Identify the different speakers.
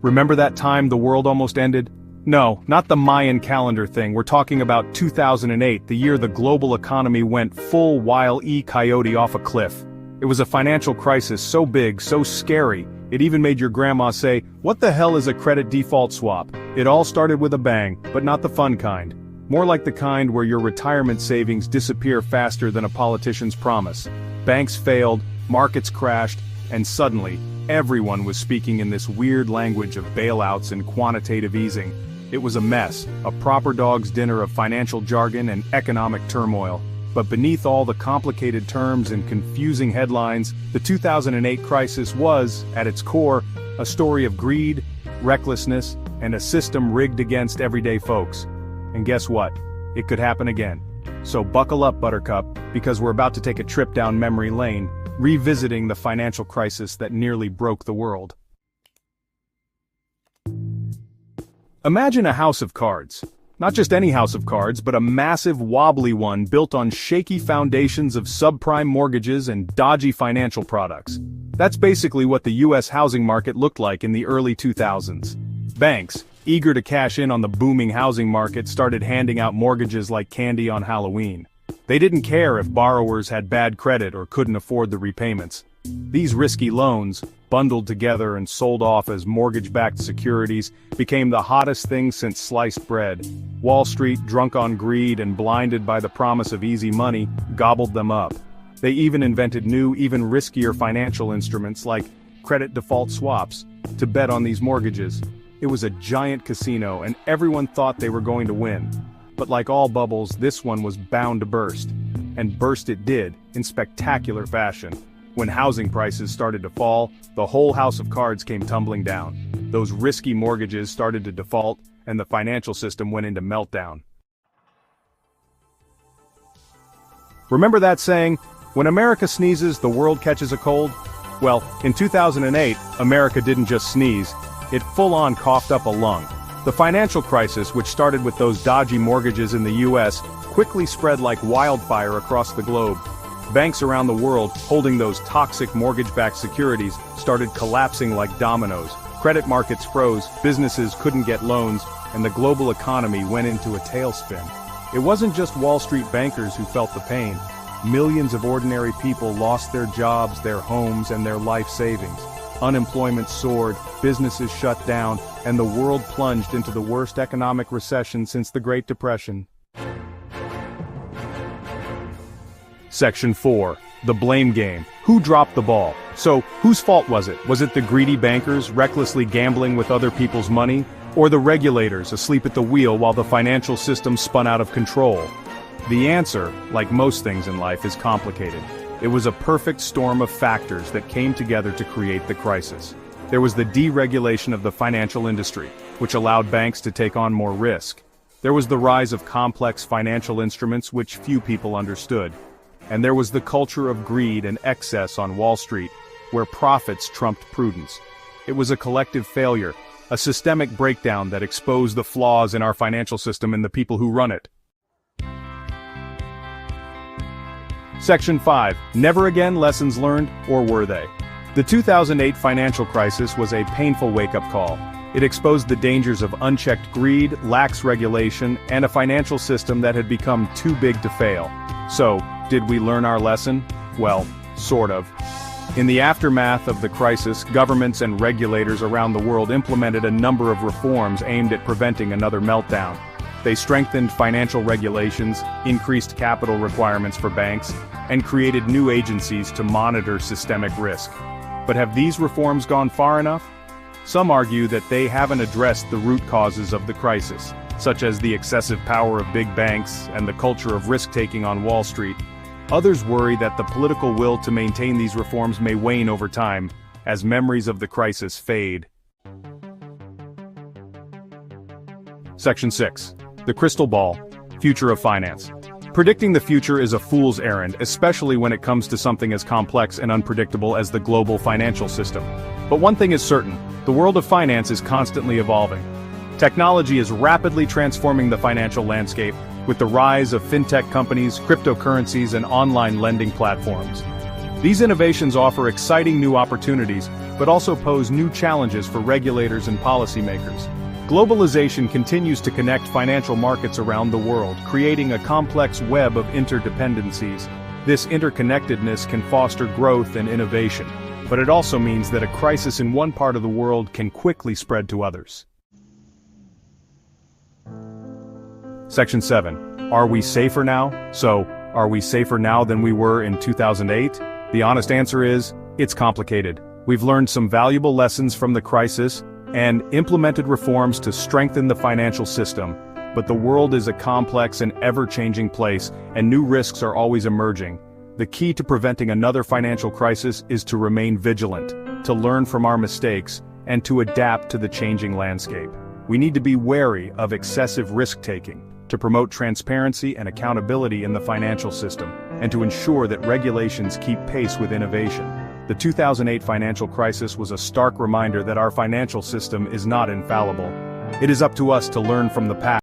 Speaker 1: Remember that time the world almost ended? No, not the Mayan calendar thing. We're talking about 2008, the year the global economy went full Wile E. Coyote off a cliff. It was a financial crisis so big, so scary, it even made your grandma say, "What the hell is a credit default swap?" It all started with a bang, but not the fun kind. More like the kind where your retirement savings disappear faster than a politician's promise. Banks failed, markets crashed, and suddenly, everyone was speaking in this weird language of bailouts and quantitative easing. It was a mess, a proper dog's dinner of financial jargon and economic turmoil. But beneath all the complicated terms and confusing headlines, the 2008 crisis was, at its core, a story of greed, recklessness, and a system rigged against everyday folks. And guess what? It could happen again. So buckle up, Buttercup, because we're about to take a trip down memory lane, revisiting the financial crisis that nearly broke the world. Imagine a house of cards. Not just any house of cards, but a massive wobbly one built on shaky foundations of subprime mortgages and dodgy financial products. That's basically what the US housing market looked like in the early 2000s. Banks, eager to cash in on the booming housing market, started handing out mortgages like candy on Halloween. They didn't care if borrowers had bad credit or couldn't afford the repayments. These risky loans, bundled together and sold off as mortgage-backed securities, became the hottest thing since sliced bread. Wall Street, drunk on greed and blinded by the promise of easy money, gobbled them up. They even invented new, even riskier financial instruments like credit default swaps to bet on these mortgages. It was a giant casino and everyone thought they were going to win. But like all bubbles, this one was bound to burst. And burst it did, in spectacular fashion. When housing prices started to fall, the whole house of cards came tumbling down. Those risky mortgages started to default, and the financial system went into meltdown. Remember that saying, when America sneezes, the world catches a cold? Well, in 2008, America didn't just sneeze, it full-on coughed up a lung. The financial crisis, which started with those dodgy mortgages in the US, quickly spread like wildfire across the globe. Banks around the world, holding those toxic mortgage-backed securities, started collapsing like dominoes. Credit markets froze, businesses couldn't get loans, and the global economy went into a tailspin. It wasn't just Wall Street bankers who felt the pain. Millions of ordinary people lost their jobs, their homes, and their life savings. Unemployment soared, businesses shut down, and the world plunged into the worst economic recession since the Great Depression. Section 4. The blame game. Who dropped the ball? So, whose fault was it? Was it the greedy bankers recklessly gambling with other people's money? Or the regulators asleep at the wheel while the financial system spun out of control? The answer, like most things in life, is complicated. It was a perfect storm of factors that came together to create the crisis. There was the deregulation of the financial industry, which allowed banks to take on more risk. There was the rise of complex financial instruments which few people understood. And there was the culture of greed and excess on Wall Street, where profits trumped prudence. It was a collective failure, a systemic breakdown that exposed the flaws in our financial system and the people who run it. Section 5. Never again lessons learned, or were they? The 2008 financial crisis was a painful wake-up call. It exposed the dangers of unchecked greed, lax regulation, and a financial system that had become too big to fail. So, did we learn our lesson? Well, sort of. In the aftermath of the crisis, governments and regulators around the world implemented a number of reforms aimed at preventing another meltdown. They strengthened financial regulations, increased capital requirements for banks, and created new agencies to monitor systemic risk. But have these reforms gone far enough? Some argue that they haven't addressed the root causes of the crisis, such as the excessive power of big banks and the culture of risk-taking on Wall Street. Others worry that the political will to maintain these reforms may wane over time, as memories of the crisis fade. Section 6. The Crystal Ball. Future of Finance. Predicting the future is a fool's errand, especially when it comes to something as complex and unpredictable as the global financial system. But one thing is certain, the world of finance is constantly evolving. Technology is rapidly transforming the financial landscape, with the rise of fintech companies, cryptocurrencies, and online lending platforms. These innovations offer exciting new opportunities, but also pose new challenges for regulators and policymakers. Globalization continues to connect financial markets around the world, creating a complex web of interdependencies. This interconnectedness can foster growth and innovation, but it also means that a crisis in one part of the world can quickly spread to others. Section 7. Are we safer now? So, are we safer now than we were in 2008? The honest answer is, it's complicated. We've learned some valuable lessons from the crisis and implemented reforms to strengthen the financial system, but the world is a complex and ever-changing place, and new risks are always emerging. The key to preventing another financial crisis is to remain vigilant, to learn from our mistakes, and to adapt to the changing landscape. We need to be wary of excessive risk-taking, to promote transparency and accountability in the financial system, and to ensure that regulations keep pace with innovation. The 2008 financial crisis was a stark reminder that our financial system is not infallible. It is up to us to learn from the past.